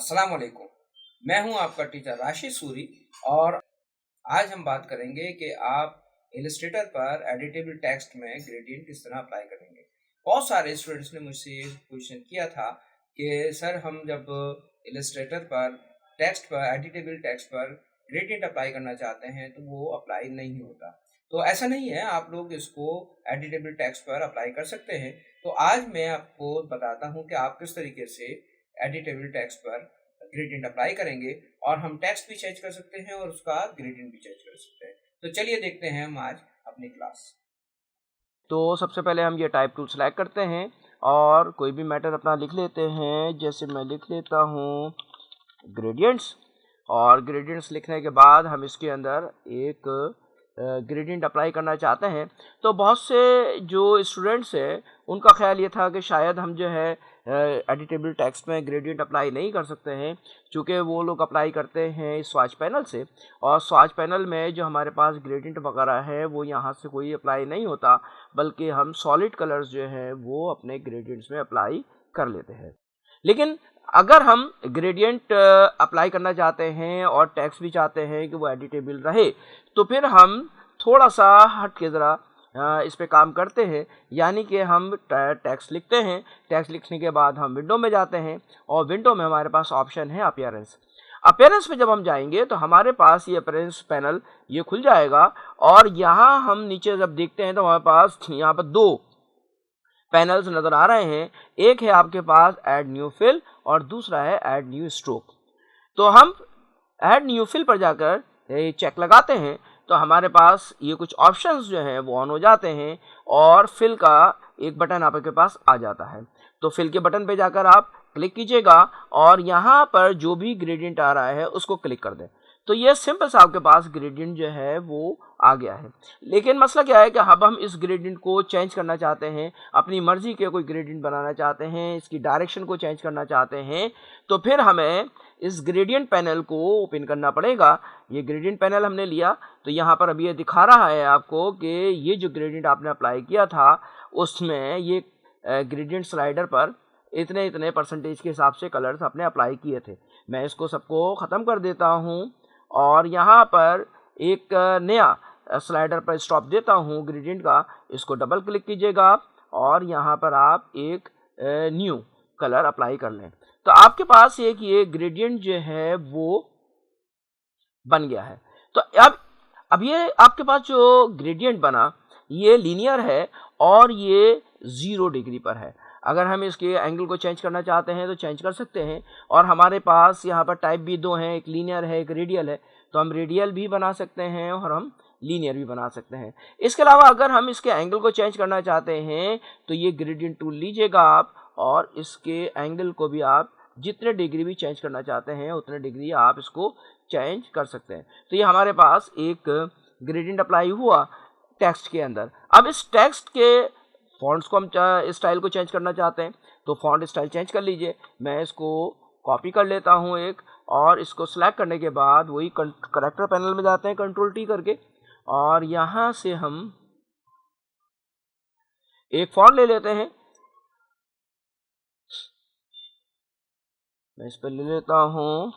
अस्सलाम वालेकुम। मैं हूं आपका टीचर राशिद सूरी और आज हम बात करेंगे कि आप इलस्ट्रेटर पर एडिटेबल टेक्स्ट में ग्रेडियंट किस तरह अप्लाई करेंगे। बहुत सारे स्टूडेंट्स ने मुझसे क्वेश्चन किया था कि सर हम जब इलस्ट्रेटर पर टेक्स्ट पर एडिटेबल टेक्स्ट पर ग्रेडियंट अप्लाई करना चाहते हैं तो वो अप्लाई नहीं होता। तो ऐसा नहीं है, आप लोग इसको एडिटेबल टेक्स्ट पर अप्लाई कर सकते हैं। तो आज मैं आपको बताता हूं कि आप किस तरीके से एडिटेबल टेक्स्ट पर ग्रेडियंट अप्लाई करेंगे और हम टेक्स्ट भी चेंज कर सकते हैं और उसका ग्रेडियंट भी चेंज कर सकते हैं। तो चलिए देखते हैं हम आज अपनी क्लास। तो सबसे पहले हम ये टाइप टूल सेलेक्ट करते हैं और कोई भी मैटर अपना लिख लेते हैं। जैसे मैं लिख लेता हूँ ग्रेडियंट्स, और ग्रेडियंट्स लिखने के बाद हम इसके अंदर एक ग्रेडियंट अप्लाई करना चाहते हैं। तो बहुत से जो स्टूडेंट्स हैं उनका ख्याल ये था कि शायद हम जो है एडिटेबल टेक्स्ट में ग्रेडियंट अप्लाई नहीं कर सकते हैं, क्योंकि वो लोग अप्लाई करते हैं स्वाच पैनल से, और स्वाच पैनल में जो हमारे पास ग्रेडियंट वगैरह है वो यहाँ से कोई अप्लाई नहीं होता, बल्कि हम सॉलिड कलर्स जो हैं वो अपने ग्रेडियंट्स में अप्लाई कर लेते हैं। लेकिन अगर हम ग्रेडियंट अप्लाई करना चाहते हैं और टेक्स्ट भी चाहते हैं कि वो एडिटेबल रहे, तो फिर हम थोड़ा सा हट के ज़रा इस पे काम करते हैं। यानी कि हम टेक्स्ट लिखते हैं, टेक्स्ट लिखने के बाद हम विंडो में जाते हैं और विंडो में हमारे पास ऑप्शन है अपीयरेंस। अपीयरेंस में जब हम जाएंगे तो हमारे पास ये अपीयरेंस पैनल ये खुल जाएगा, और यहाँ हम नीचे जब देखते हैं तो हमारे पास यहाँ पर दो पैनल्स नज़र आ रहे हैं। एक है आपके पास ऐड न्यू फिल और दूसरा है ऐड न्यू स्ट्रोक। तो हम ऐड न्यू फिल पर जाकर चेक लगाते हैं तो हमारे पास ये कुछ ऑप्शंस जो हैं वो ऑन हो जाते हैं और फिल का एक बटन आपके पास आ जाता है। तो फिल के बटन पे जाकर आप क्लिक कीजिएगा और यहाँ पर जो भी ग्रेडियंट आ रहा है उसको क्लिक कर दें। तो ये सिंपल सा आपके पास ग्रेडियंट जो है वो आ गया है। लेकिन मसला क्या है कि अब हम इस ग्रेडियंट को चेंज करना चाहते हैं, अपनी मर्जी के कोई ग्रेडियंट बनाना चाहते हैं, इसकी डायरेक्शन को चेंज करना चाहते हैं, तो फिर हमें इस ग्रेडियंट पैनल को ओपन करना पड़ेगा। ये ग्रेडियंट पैनल हमने लिया तो यहाँ पर अभी ये दिखा रहा है आपको कि ये जो ग्रेडियंट आपने अप्लाई किया था उसमें ये ग्रेडियंट स्लाइडर पर इतने इतने परसेंटेज के हिसाब से कलर्स आपने अप्लाई किए थे। मैं इसको सबको ख़त्म कर देता हूँ और यहाँ पर एक नया स्लाइडर पर स्टॉप देता हूँ ग्रेडियंट का। इसको डबल क्लिक कीजिएगा आप और यहाँ पर आप एक न्यू कलर अप्लाई कर लें। तो आपके पास एक ये ग्रेडियंट जो है वो बन गया है। तो अब ये आपके पास जो ग्रेडियंट बना ये लीनियर है और ये 0 डिग्री पर है। अगर हम इसके एंगल को चेंज करना चाहते हैं तो चेंज कर सकते हैं, और हमारे पास यहाँ पर टाइप भी दो हैं, एक लीनियर है एक रेडियल है। तो हम रेडियल भी बना सकते हैं और हम लीनियर भी बना सकते हैं। इसके अलावा अगर हम इसके एंगल को चेंज करना चाहते हैं तो ये ग्रेडियंट टूल लीजिएगा आप और इसके एंगल को भी आप जितने डिग्री भी चेंज करना चाहते हैं उतने डिग्री आप इसको चेंज कर सकते हैं। तो ये हमारे पास एक ग्रेडियंट अप्लाई हुआ टेक्स्ट के अंदर। अब इस टेक्स्ट के फॉन्ट्स को हम स्टाइल को चेंज करना चाहते हैं तो फॉन्ट स्टाइल चेंज कर लीजिए। मैं इसको कॉपी कर लेता हूँ एक, और इसको सिलेक्ट करने के बाद वही करेक्टर पैनल में जाते हैं कंट्रोल टी करके, और यहाँ से हम एक फॉन्ट ले लेते हैं। मैं इस पर ले लेता हूँ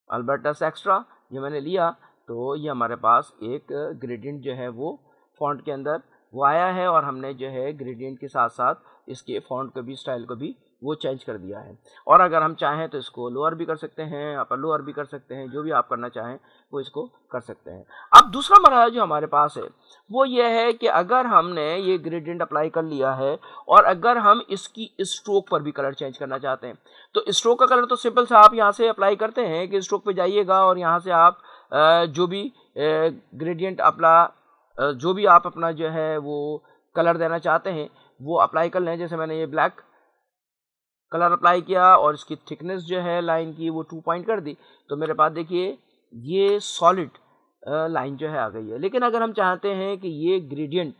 अल्बर्टस एक्स्ट्रा। ये मैंने लिया तो ये हमारे पास एक ग्रेडियंट जो है वो फॉन्ट के अंदर वो आया है, और हमने जो है ग्रेडियंट के साथ साथ इसके फॉन्ट को भी स्टाइल को भी वो चेंज कर दिया है। और अगर हम चाहें तो इसको लोअर भी कर सकते हैं, अपर लोअर भी कर सकते हैं, जो भी आप करना चाहें वो इसको कर सकते हैं। अब दूसरा मरहला जो हमारे पास है वो ये है कि अगर हमने ये ग्रेडियंट अप्लाई कर लिया है और अगर हम इसकी स्ट्रोक पर भी कलर चेंज करना चाहते हैं, तो स्ट्रोक का कलर तो सिंपल सा आप यहाँ से अप्लाई करते हैं कि स्ट्रोक पे जाइएगा और यहाँ से आप जो भी ग्रेडियंट जो भी आप अपना जो है वो कलर देना चाहते हैं वो अप्लाई कर लें। जैसे मैंने ये ब्लैक कलर अप्लाई किया और इसकी थिकनेस जो है लाइन की वो 2 पॉइंट कर दी, तो मेरे पास देखिए ये सॉलिड लाइन जो है आ गई है। लेकिन अगर हम चाहते हैं कि ये ग्रेडियंट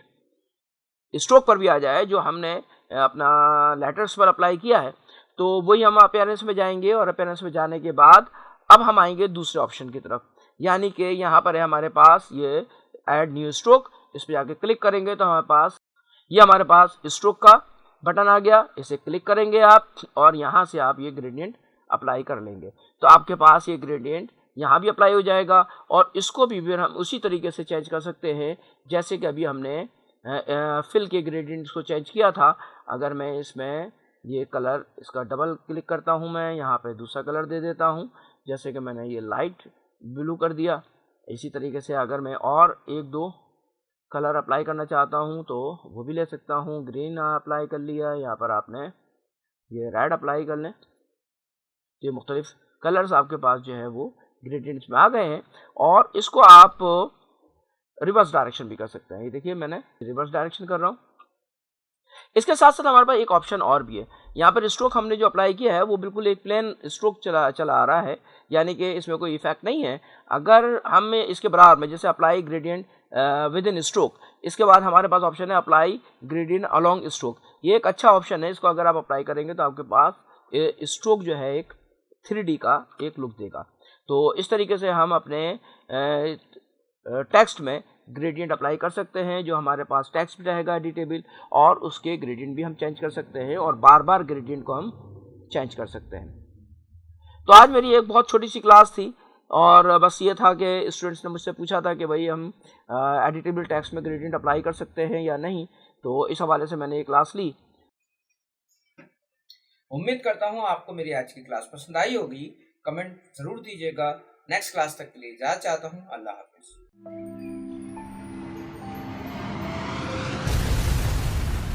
स्ट्रोक पर भी आ जाए जो हमने अपना लेटर्स पर अप्लाई किया है, तो वही हम अपीयरेंस में जाएंगे और अपीयरेंस में जाने के बाद अब हम आएंगे दूसरे ऑप्शन की तरफ। यानी कि यहाँ पर है हमारे पास ये ऐड न्यू स्ट्रोक। इस पर जाके क्लिक करेंगे तो हमारे पास ये स्ट्रोक का बटन आ गया, इसे क्लिक करेंगे आप और यहाँ से आप ये ग्रेडियंट अप्लाई कर लेंगे। तो आपके पास ये ग्रेडियंट यहाँ भी अप्लाई हो जाएगा और इसको भी फिर हम उसी तरीके से चेंज कर सकते हैं जैसे कि अभी हमने फिल के ग्रेडियंट्स को चेंज किया था। अगर मैं इसमें ये कलर इसका डबल क्लिक करता हूँ, मैं यहाँ पे दूसरा कलर दे देता हूँ, जैसे कि मैंने ये लाइट ब्लू कर दिया। इसी तरीके से अगर मैं और एक दो कलर अप्लाई करना चाहता हूँ तो वो भी ले सकता हूँ। ग्रीन अप्लाई कर लिया, यहाँ पर आपने ये रेड अप्लाई कर लें। ये मुख्तलिफ कलर्स आपके पास जो है वो ग्रेडियंट्स में आ गए हैं और इसको आप रिवर्स डायरेक्शन भी कर सकते हैं। ये देखिए मैंने रिवर्स डायरेक्शन कर रहा हूँ। इसके साथ साथ हमारे पास एक ऑप्शन और भी है। यहाँ पर स्ट्रोक हमने जो अप्लाई किया है वो बिल्कुल एक प्लेन स्ट्रोक चला आ रहा है, यानी कि इसमें कोई इफेक्ट नहीं है। अगर हम इसके बराबर में जैसे apply gradient with in stroke, इसके बाद हमारे पास ऑप्शन है अप्लाई ग्रेडियंट अलोंग स्ट्रोक। ये एक अच्छा ऑप्शन है, इसको अगर आप अप्लाई करेंगे तो आपके पास स्ट्रोक जो है एक 3D का एक लुक देगा। तो इस तरीके से हम अपने टेक्स्ट में ग्रेडियंट अप्लाई कर सकते हैं। जो हमारे पास टेक्स्ट भी रहेगा एडिटेबल और उसके ग्रेडियंट भी हम चेंज कर सकते हैं और बार बार ग्रेडियंट को हम चेंज कर सकते हैं। तो आज मेरी एक बहुत छोटी सी क्लास थी और बस ये था कि स्टूडेंट्स ने मुझसे पूछा था कि भाई हम एडिटेबल टेक्स्ट में ग्रेडियंट अप्लाई कर सकते हैं या नहीं, तो इस हवाले से मैंने ये क्लास ली। उम्मीद करता हूँ आपको मेरी आज की क्लास पसंद आई होगी। कमेंट जरूर दीजिएगा। नेक्स्ट क्लास तक के लिए इजाज़त चाहता हूँ। अल्लाह हाफिज़।